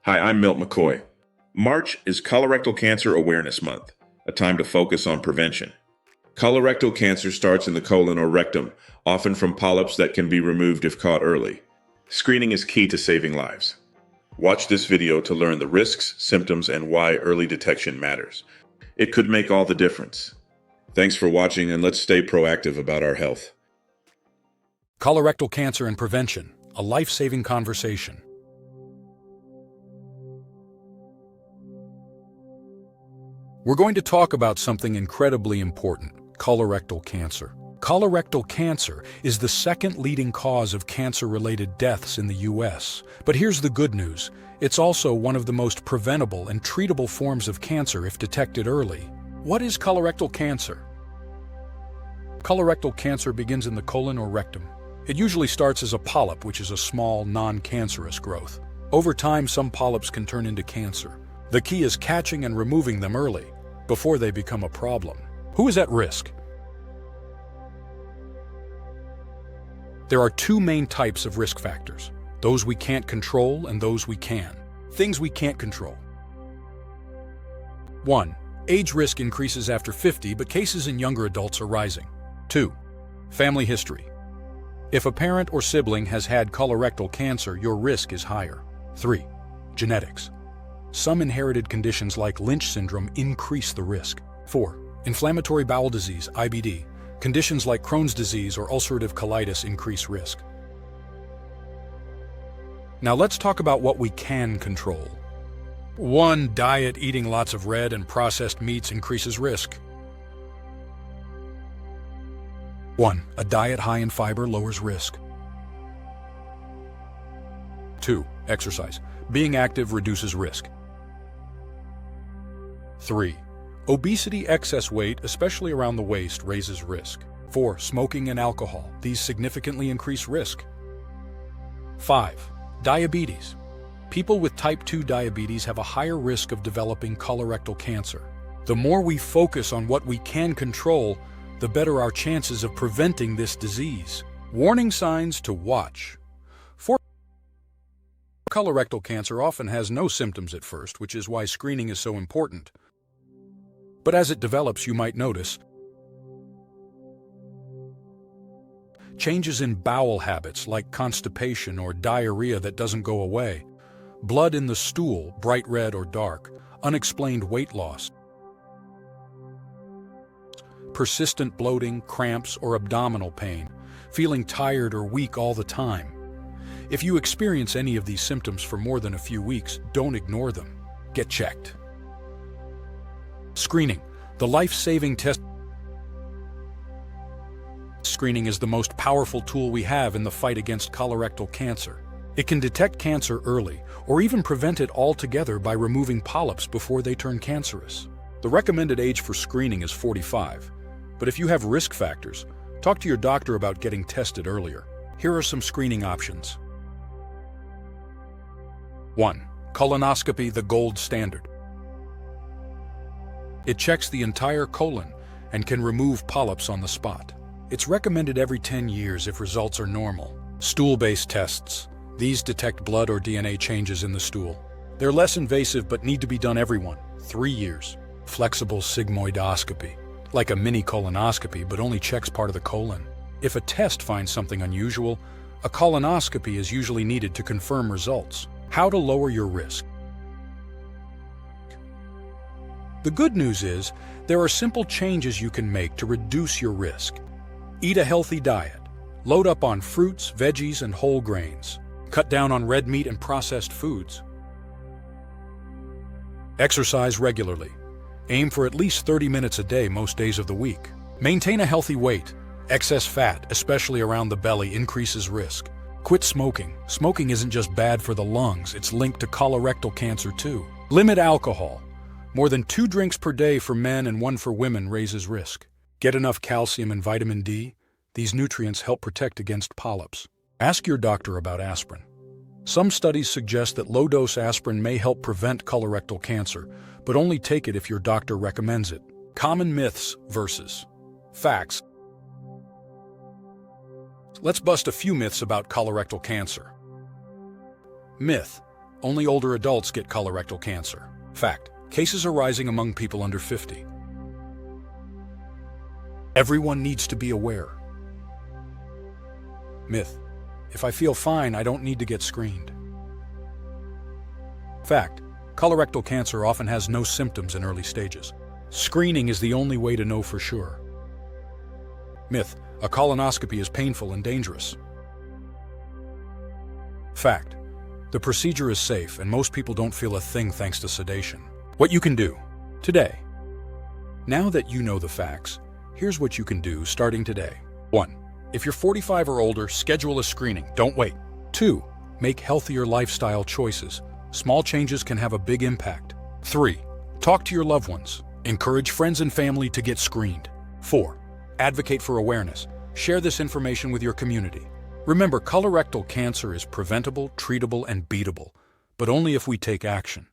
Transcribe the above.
Hi, I'm Milt McCoy. March is Colorectal Cancer Awareness Month, a time to focus on prevention. Colorectal cancer starts in the colon or rectum, often from polyps that can be removed if caught early. Screening is key to saving lives. Watch this video to learn the risks, symptoms, and why early detection matters. It could make all the difference. Thanks for watching, and let's stay proactive about our health. Colorectal cancer and prevention, a life-saving conversation. We're going to talk about something incredibly important, colorectal cancer. Colorectal cancer is the second leading cause of cancer-related deaths in the U.S. But here's the good news. It's also one of the most preventable and treatable forms of cancer if detected early. What is colorectal cancer? Colorectal cancer begins in the colon or rectum. It usually starts as a polyp, which is a small, non-cancerous growth. Over time, some polyps can turn into cancer. The key is catching and removing them early, before they become a problem. Who is at risk? There are two main types of risk factors, those we can't control and those we can. Things we can't control. 1. Age risk increases after 50, but cases in younger adults are rising. 2. Family history. If a parent or sibling has had colorectal cancer, your risk is higher. 3. Genetics. Some inherited conditions like Lynch syndrome increase the risk. 4. Inflammatory bowel disease, IBD. Conditions like Crohn's disease or ulcerative colitis increase risk. Now let's talk about what we can control. 1. Diet. Eating lots of red and processed meats increases risk. 1. A diet high in fiber lowers risk. 2. Exercise. Being active reduces risk. 3. Obesity, excess weight, especially around the waist, raises risk. 4. Smoking and alcohol. These significantly increase risk. 5. Diabetes. People with type 2 diabetes have a higher risk of developing colorectal cancer. The more we focus on what we can control, the better our chances of preventing this disease. Warning signs to watch. Colorectal cancer often has no symptoms at first, which is why screening is so important. But as it develops, you might notice changes in bowel habits like constipation or diarrhea that doesn't go away, blood in the stool, bright red or dark, unexplained weight loss, persistent bloating, cramps, or abdominal pain, feeling tired or weak all the time. If you experience any of these symptoms for more than a few weeks, don't ignore them. Get checked. Screening, the life-saving test. Screening is the most powerful tool we have in the fight against colorectal cancer. It can detect cancer early, or even prevent it altogether by removing polyps before they turn cancerous. The recommended age for screening is 45, but if you have risk factors, talk to your doctor about getting tested earlier. Here are some screening options. 1. Colonoscopy, the gold standard. It checks the entire colon and can remove polyps on the spot. It's recommended every 10 years if results are normal. Stool-based tests. These detect blood or DNA changes in the stool. They're less invasive but need to be done every 3 years. Flexible sigmoidoscopy. Like a mini colonoscopy, but only checks part of the colon. If a test finds something unusual, a colonoscopy is usually needed to confirm results. How to lower your risk. The good news is, there are simple changes you can make to reduce your risk. Eat a healthy diet. Load up on fruits, veggies, and whole grains. Cut down on red meat and processed foods. Exercise regularly. Aim for at least 30 minutes a day most days of the week. Maintain a healthy weight. Excess fat, especially around the belly, increases risk. Quit smoking. Smoking isn't just bad for the lungs, it's linked to colorectal cancer too. Limit alcohol. More than 2 drinks per day for men and 1 for women raises risk. Get enough calcium and vitamin D. These nutrients help protect against polyps. Ask your doctor about aspirin. Some studies suggest that low-dose aspirin may help prevent colorectal cancer, but only take it if your doctor recommends it. Common myths versus facts. Let's bust a few myths about colorectal cancer. Myth: Only older adults get colorectal cancer. Fact: cases are rising among people under 50. Everyone needs to be aware. Myth: if I feel fine, I don't need to get screened. Fact: colorectal cancer often has no symptoms in early stages. Screening is the only way to know for sure. Myth: a colonoscopy is painful and dangerous. Fact: the procedure is safe and most people don't feel a thing thanks to sedation. What you can do today. Now that you know the facts, here's what you can do starting today. 1. If you're 45 or older, schedule a screening. Don't wait. 2. Make healthier lifestyle choices. Small changes can have a big impact. 3. Talk to your loved ones. Encourage friends and family to get screened. 4. Advocate for awareness. Share this information with your community. Remember, colorectal cancer is preventable, treatable, and beatable, but only if we take action.